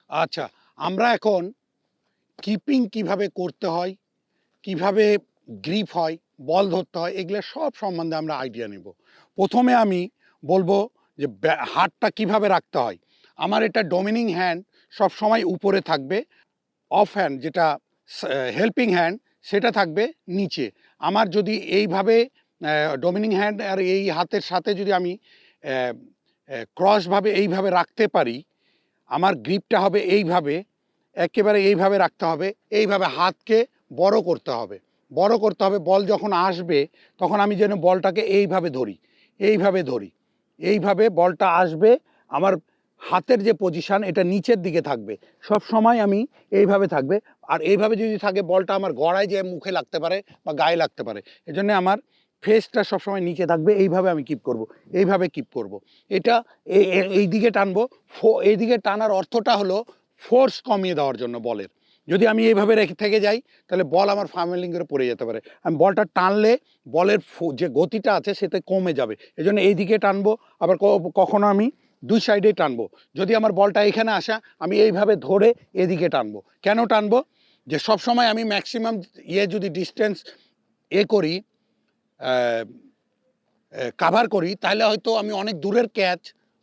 আচ্ছা, আমরা এখন কিপিং কিভাবে করতে হয়, কিভাবে গ্রিপ হয়, বল ধরতে হয়, এগুলো সব সম্বন্ধে আমরা আইডিয়া নেব। প্রথমে আমি বলবো যে হাতটা কিভাবে রাখতে হয়। আমার এটা ডমিনিং হ্যান্ড সবসময় উপরে থাকবে, অফ হ্যান্ড যেটা হেল্পিং হ্যান্ড সেটা থাকবে নিচে। আমার যদি এইভাবে ডমিনিং হ্যান্ড আর এই হাতের সাথে যদি আমি ক্রসভাবে এইভাবে রাখতে পারি, আমার গ্রিপটা হবে এইভাবে, একেবারে এইভাবে রাখতে হবে, এইভাবে হাতকে বড় করতে হবে, বড় করতে হবে। বল যখন আসবে তখন আমি যেন বলটাকে এইভাবে ধরি, এইভাবে ধরি, এইভাবে বলটা আসবে, আমার হাতের যে পজিশান এটা নিচের দিকে থাকবে, সব সময় আমি এইভাবে থাকবে। আর এইভাবে যদি থাকে বলটা আমার গড়ায় যে মুখে লাগতে পারে বা গায়ে লাগতে পারে, এজন্য আমার ফেসটা সবসময় নিচে থাকবে। এইভাবে আমি কিপ করব, এইভাবে কিপ করব। এটা এই দিকে টানবো। এই দিকে টানার অর্থটা হলো ফোর্স কমিয়ে দেওয়ার জন্য বলের। যদি আমি এইভাবে রেখে থেকে যাই তাহলে বল আমার ফার্মেলিং করে পড়ে যেতে পারে। আমি বলটা টানলে বলের যে গতিটা আছে সেটা কমে যাবে, এই জন্য এই দিকে টানবো। আবার কখনো আমি দুই সাইডেই টানবো। যদি আমার বলটা এখানে আসা, আমি এইভাবে ধরে এদিকে টানবো। কেন টানবো? যে সবসময় আমি ম্যাক্সিমাম যদি ডিস্টেন্স করি, কাভার করি, তাহলে হয়তো আমি অনেক দূরের ক্যাচ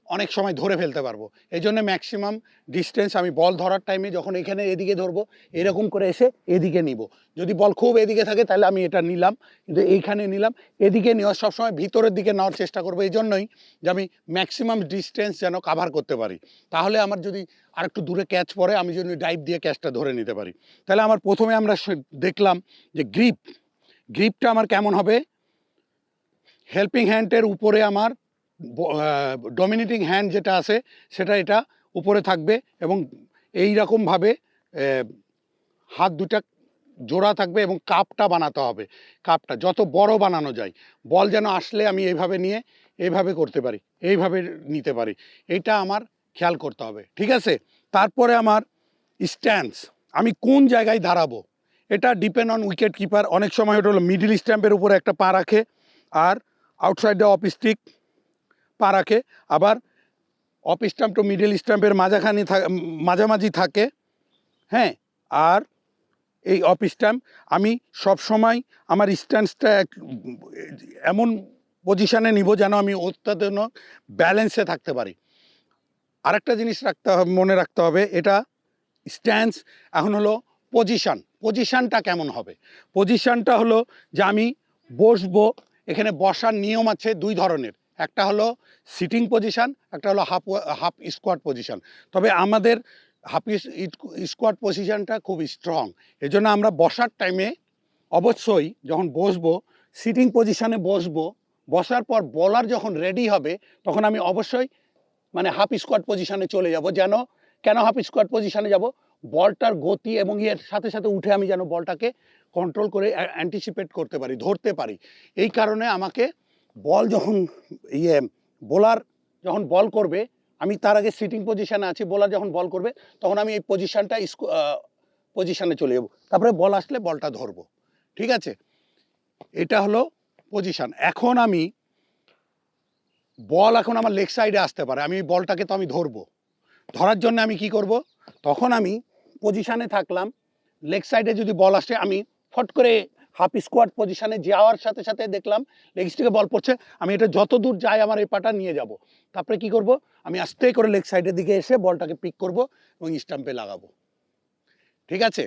অনেক সময় ধরে ফেলতে পারবো। এই জন্য ম্যাক্সিমাম ডিস্টেন্স আমি বল ধরার টাইমে যখন এখানে এদিকে ধরবো, এরকম করে এসে এদিকে নিব। যদি বল খুব এদিকে থাকে তাহলে আমি এটা নিলাম, কিন্তু এইখানে নিলাম। এদিকে নেওয়ার সবসময় ভিতরের দিকে নেওয়ার চেষ্টা করবো, এই জন্যই যে আমি ম্যাক্সিমাম ডিস্টেন্স যেন কাভার করতে পারি। তাহলে আমার যদি আর একটু দূরে ক্যাচ পড়ে, আমি যদি ডাইভ দিয়ে ক্যাচটা ধরে নিতে পারি। তাহলে আমার প্রথমে আমরা দেখলাম যে গ্রিপটা আমার কেমন হবে। হেল্পিং হ্যান্ডের উপরে আমার ডমিনেটিং হ্যান্ড যেটা আছে সেটা এটা উপরে থাকবে, এবং এই রকমভাবে হাত দুটা জোড়া থাকবে, এবং কাপটা বানাতে হবে। কাপটা যত বড় বানানো যায়, বল যেন আসলে আমি এইভাবে নিয়ে এইভাবে করতে পারি, এইভাবে নিতে পারি, এইটা আমার খেয়াল করতে হবে। ঠিক আছে? তারপরে আমার স্ট্যান্স, আমি কোন জায়গায় দাঁড়াবো এটা ডিপেন্ড অন উইকেট কিপার। অনেক সময় ওটা হলো মিডিল স্ট্যাম্পের উপরে একটা পা রাখে, আর আউটসাইড দ্য অফ স্টিক পা রাখে। আবার অফ স্ট্যাম্প টু মিডিল স্ট্যাম্পের মাঝামাঝি থাকে। হ্যাঁ, আর এই অফ স্ট্যাম্প আমি সবসময় আমার স্ট্যান্সটা এমন পজিশানে নিব যেন আমি অত্যাধুনিক ব্যালেন্সে থাকতে পারি। আরেকটা জিনিস মনে রাখতে হবে, এটা স্ট্যান্স এখন হলো পজিশানটা কেমন হবে। পজিশানটা হলো যে আমি বসবো, এখানে বসার নিয়ম আছে দুই ধরনের, একটা হলো সিটিং পজিশান, একটা হলো হাফ স্কোয়াট পজিশান। তবে আমাদের হাফ স্কোয়াট পজিশানটা খুব স্ট্রং, এজন্য আমরা বসার টাইমে অবশ্যই যখন বসবো সিটিং পজিশানে বসবো। বসার পর বলার যখন রেডি হবে তখন আমি অবশ্যই মানে হাফ স্কোয়াট পজিশানে চলে যাব। কেন হাফ স্কোয়াট পজিশানে যাব? বলটার গতি এবং এর সাথে সাথে উঠে আমি যেন বলটাকে কন্ট্রোল করে অ্যান্টিসিপেট করতে পারি, ধরতে পারি। এই কারণে আমাকে বল যখন বোলার যখন বল করবে, আমি তার আগে সিটিং পজিশানে আছি, বোলার যখন বল করবে তখন আমি এই পজিশানে চলে যাব, তারপরে বল আসলে বলটা ধরবো। ঠিক আছে? এটা হলো পজিশান। এখন এখন আমার লেগ সাইডে আসতে পারে, আমি বলটাকে তো আমি ধরবো। ধরার জন্য আমি কি করব? তখন আমি পজিশানে থাকলাম, লেগ সাইডে যদি বল আসে আমি ফট করে হাফ স্কোয়াড পজিশানে যাওয়ার সাথে সাথে দেখলাম লেগ স্টিকে বল পড়ছে, আমি এটা যত দূর যায় আমার এই পাটা নিয়ে যাব। তারপরে কি করব? আমি আস্তে করে লেগ সাইডের দিকে এসে বলটাকে পিক করব এবং স্টাম্পে লাগাবো। ঠিক আছে?